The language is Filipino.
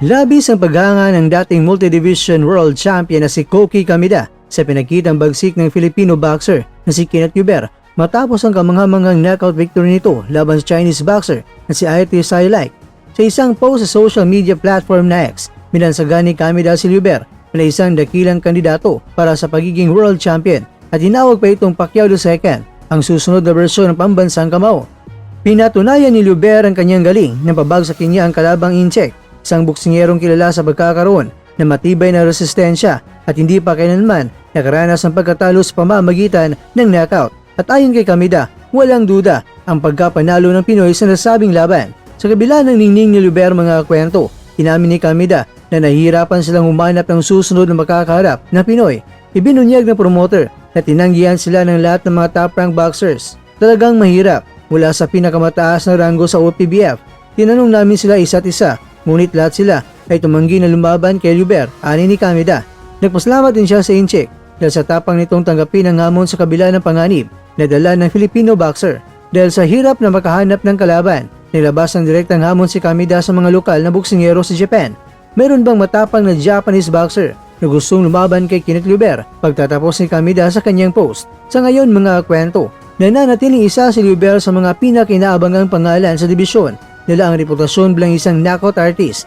Labis ang paghanga ng dating multi-division world champion na si Koki Kamida sa pinagkitang bagsik ng Filipino boxer na si Kenneth Yuber matapos ang kamanghamanghang knockout victory nito laban sa Chinese boxer na si Aity Sailike. Sa isang post sa social media platform na X, minansagan ni Kamida si Yuber na isang dakilang kandidato para sa pagiging world champion at tinawag pa itong Pacquiao II, ang susunod na bersyon ng pambansang kamao. Pinatunayan ni Yuber ang kanyang galing nang pabagsakin niya ang kalabang Incheck, isang boksingerong kilala sa pagkakaroon ng matibay na resistensya at hindi pa kailanman nakaranas ng pagkatalo sa pamamagitan ng knockout. At ayon kay Kamida, walang duda ang pagkapanalo ng Pinoy sa nasabing laban. Sa kabila ng ningning ni Yuber mga kwento, inamin ni Kamida na nahihirapan silang humanap ng susunod na makakaharap na Pinoy. Ibinunyag ng promoter na tinanggihan sila ng lahat ng mga top-rank boxers. Talagang mahirap mula sa pinakamataas na ranggo sa OPBF. Tinanong namin sila isa't isa, ngunit lahat sila ay tumanggi na lumaban kay Yuber, ani ni Kamida. Nagpasalamat din siya sa Incheck dahil sa tapang nitong tanggapin ang hamon sa kabila ng panganib na dala ng Filipino boxer. Dahil sa hirap na makahanap ng kalaban, nilabas ng direktang hamon si Kamida sa mga lokal na boksingero sa Japan. Meron bang matapang na Japanese boxer na gustong lumaban kay Kenneth Yuber pagtatapos ni Kamida sa kanyang post? Sa ngayon mga kwento, nananatiling isa si Yuber sa mga pinakainaabangang pangalan sa dibisyon. Dala ang reputasyon bilang isang knockout artist